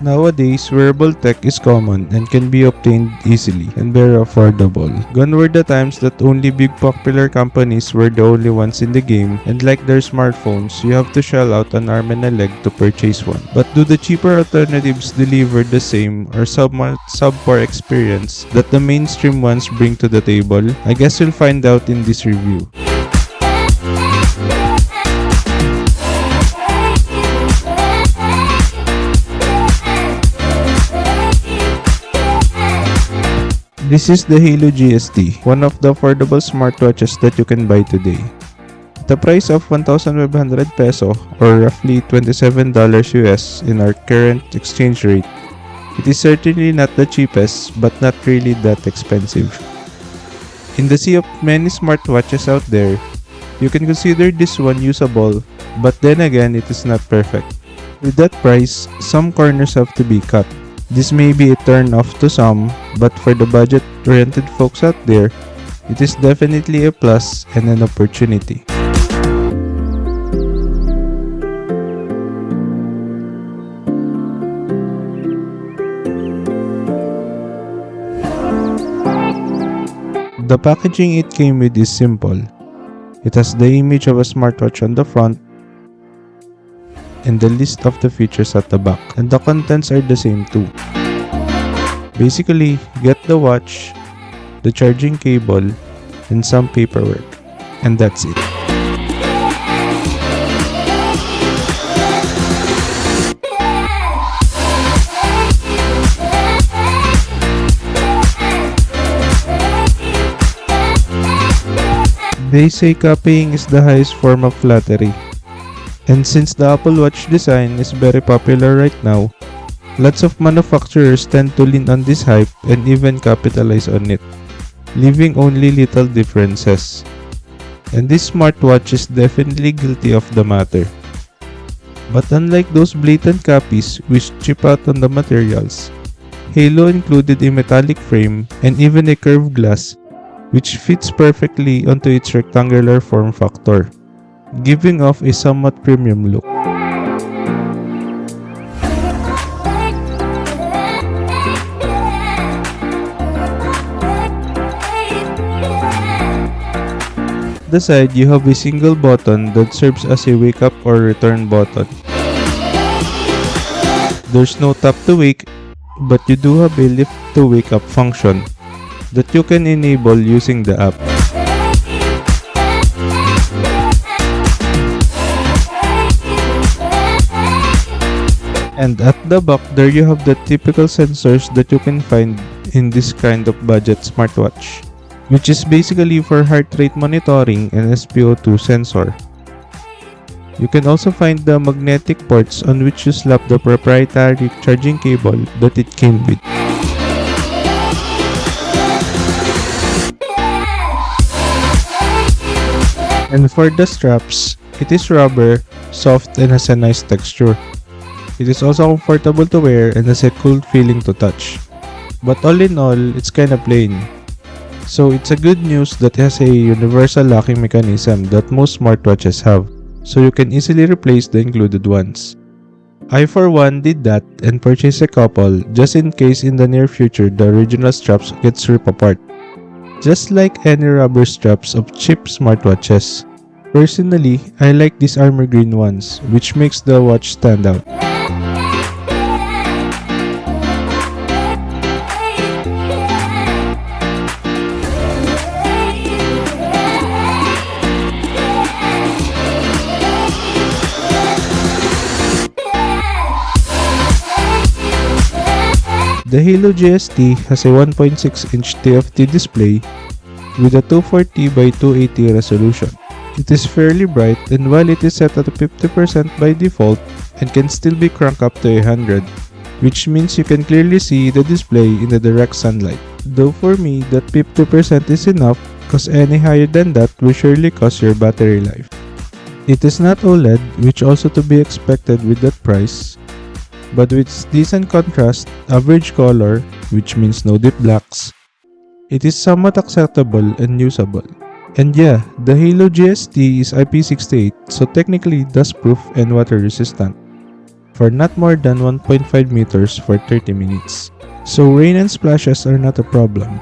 Nowadays, wearable tech is common and can be obtained easily and very affordable. Gone were the times that only big popular companies were the only ones in the game, and like their smartphones, you have to shell out an arm and a leg to purchase one. But do the cheaper alternatives deliver the same or subpar experience that the mainstream ones bring to the table? I guess you'll find out in this review. This is the HAYLOU GST, one of the affordable smartwatches that you can buy today. The price of 1,500 peso or roughly $27 US in our current exchange rate, it is certainly not the cheapest but not really that expensive. In the sea of many smartwatches out there, you can consider this one usable, but then again it is not perfect. With that price, some corners have to be cut. This may be a turn off to some, but for the budget-oriented folks out there, it is definitely a plus and an opportunity. The packaging it came with is simple. It has the image of a smartwatch on the front and the list of the features at the back, and the contents are the same too. Basically, get the watch, the charging cable, and some paperwork, and that's it. They say copying is the highest form of flattery. And since the Apple Watch design is very popular right now, lots of manufacturers tend to lean on this hype and even capitalize on it, leaving only little differences. And this smartwatch is definitely guilty of the matter. But unlike those blatant copies which chip out on the materials, HAYLOU included a metallic frame and even a curved glass which fits perfectly onto its rectangular form factor, giving off a somewhat premium look. At the side, you have a single button that serves as a wake up or return button. There's no tap to wake, but you do have a lift to wake up function that you can enable using the app. And at the back, there you have the typical sensors that you can find in this kind of budget smartwatch, which is basically for heart rate monitoring and SpO2 sensor. You can also find the magnetic ports on which you slap the proprietary charging cable that it came with. And for the straps, it is rubber, soft, and has a nice texture. It is also comfortable to wear and has a cool feeling to touch. But all in all, it's kinda plain. So it's a good news that it has a universal locking mechanism that most smartwatches have, so you can easily replace the included ones. I for one did that and purchased a couple just in case in the near future the original straps gets ripped apart, just like any rubber straps of cheap smartwatches. Personally, I like these armor green ones, which makes the watch stand out. The HAYLOU GST has a 1.6-inch TFT display with a 240 by 280 resolution. It is fairly bright, and while it is set at 50% by default and can still be cranked up to 100, which means you can clearly see the display in the direct sunlight. Though for me, that 50% is enough, cause any higher than that will surely cost your battery life. It is not OLED, which also to be expected with that price, but with decent contrast, average color, which means no deep blacks, it is somewhat acceptable and usable. And yeah, the HAYLOU GST is IP68, so technically dustproof and water resistant. for not more than 1.5 meters for 30 minutes. So rain and splashes are not a problem,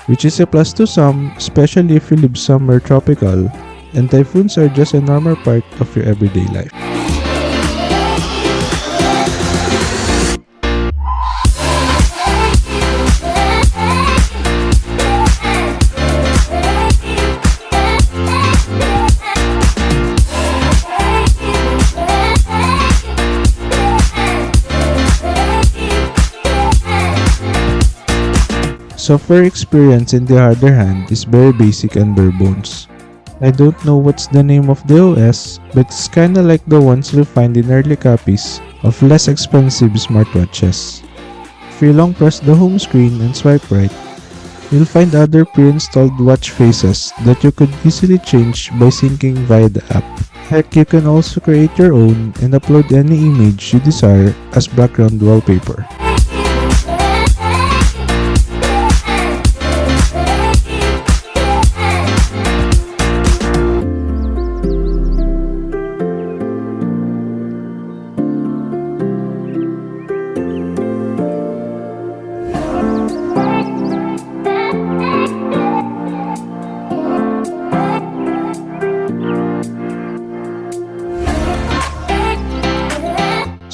which is a plus to some, especially if you live somewhere tropical, and typhoons are just a normal part of your everyday life. Software experience in the other hand is very basic and bare bones. I don't know what's the name of the OS, but it's kinda like the ones you'll find in early copies of less expensive smartwatches. If you long press the home screen and swipe right, you'll find other pre-installed watch faces that you could easily change by syncing via the app. Heck, you can also create your own and upload any image you desire as background wallpaper.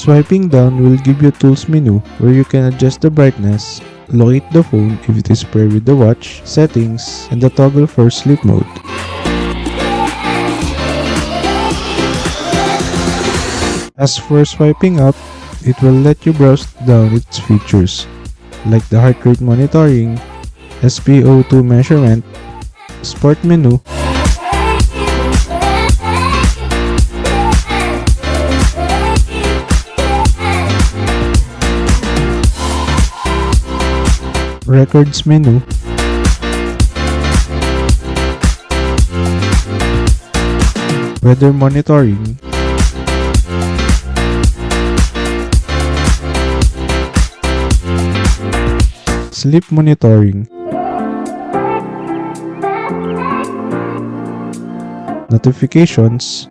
Swiping down will give you a tools menu where you can adjust the brightness, locate the phone if it is paired with the watch, settings, and the toggle for sleep mode. As for swiping up, it will let you browse down its features, like the heart rate monitoring, SpO2 measurement, sport menu, records menu, weather monitoring, sleep monitoring, notifications,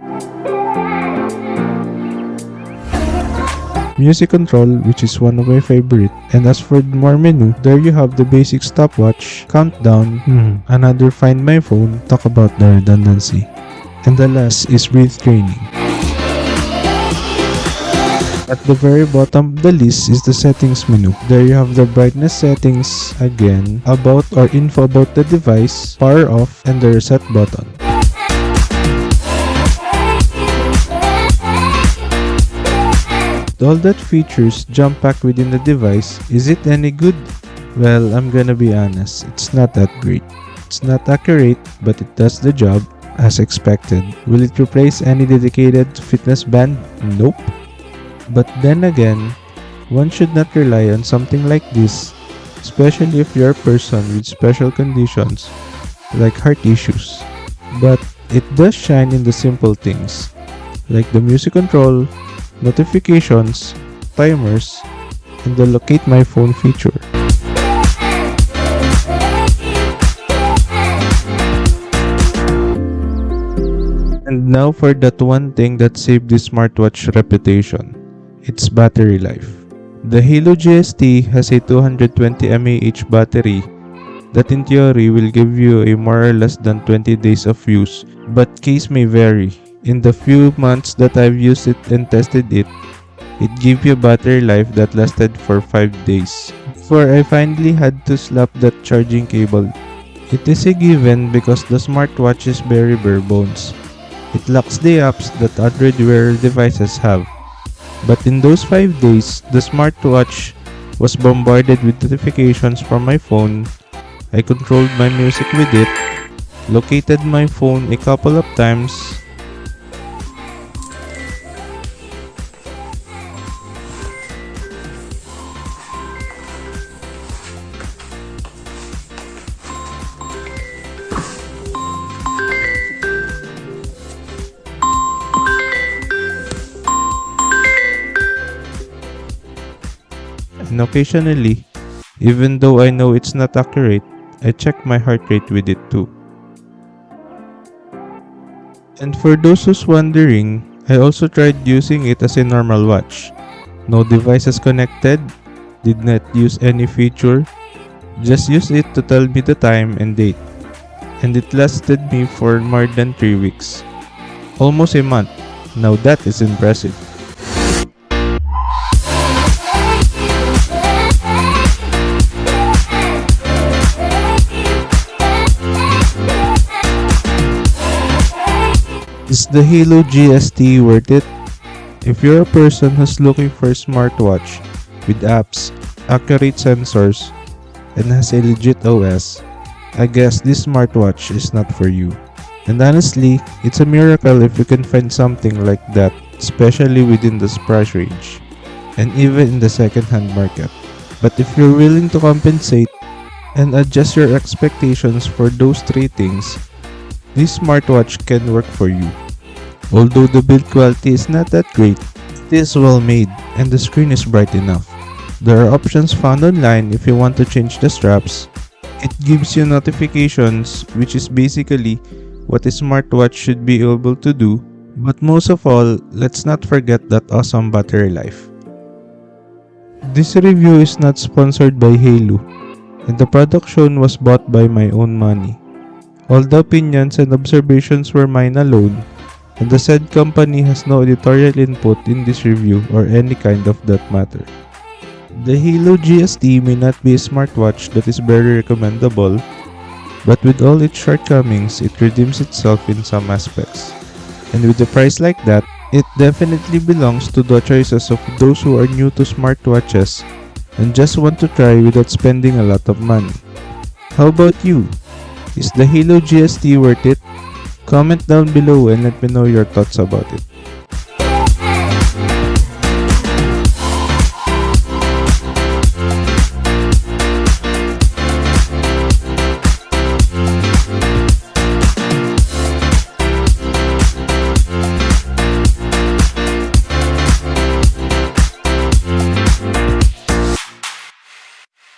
music control, which is one of my favorite. And as for more menu, there you have the basic stopwatch, countdown, another find my phone, talk about the redundancy. And the last is breathe training. At the very bottom of the list is the settings menu. There you have the brightness settings, again, about or info about the device, power off, and the reset button. All that features jump packed within the device, is it any good? Well, I'm gonna be honest, it's not that great. It's not accurate, but it does the job as expected. Will it replace any dedicated fitness band? Nope. But then again, one should not rely on something like this, especially if you're a person with special conditions like heart issues. But it does shine in the simple things, like the music control, notifications, timers, and the locate my phone feature. And now for that one thing that saved this smartwatch reputation, its battery life. The HAYLOU GST has a 220 mAh battery that in theory will give you a more or less than 20 days of use, but case may vary. In the few months that I've used it and tested it, it gave you a battery life that lasted for 5 days. Before I finally had to slap that charging cable. It is a given because the smartwatch is very bare bones. It lacks the apps that Android Wear devices have. But in those 5 days, the smartwatch was bombarded with notifications from my phone. I controlled my music with it, located my phone a couple of times, and occasionally, even though I know it's not accurate, I check my heart rate with it too. And for those who's wondering, I also tried using it as a normal watch, No devices connected, did not use any feature, just used it to tell me the time and date. And it lasted me for more than 3 weeks. Almost a month. Now that is impressive. Is the HAYLOU GST worth it? If you're a person who's looking for a smartwatch with apps, accurate sensors, and has a legit OS, I guess this smartwatch is not for you. And honestly, it's a miracle if you can find something like that, especially within this price range, and even in the second-hand market. But if you're willing to compensate and adjust your expectations for those three things, this smartwatch can work for you. Although the build quality is not that great, it is well made and the screen is bright enough. There are options found online if you want to change the straps. It gives you notifications, which is basically what a smartwatch should be able to do. But most of all, let's not forget that awesome battery life. This review is not sponsored by HAYLOU, and the product shown was bought by my own money. All the opinions and observations were mine alone, and the said company has no editorial input in this review or any kind of that matter. The HAYLOU GST may not be a smartwatch that is very recommendable, but with all its shortcomings, it redeems itself in some aspects. And with a price like that, it definitely belongs to the choices of those who are new to smartwatches and just want to try without spending a lot of money. How about you? Is the HAYLOU GST worth it? Comment down below and let me know your thoughts about it.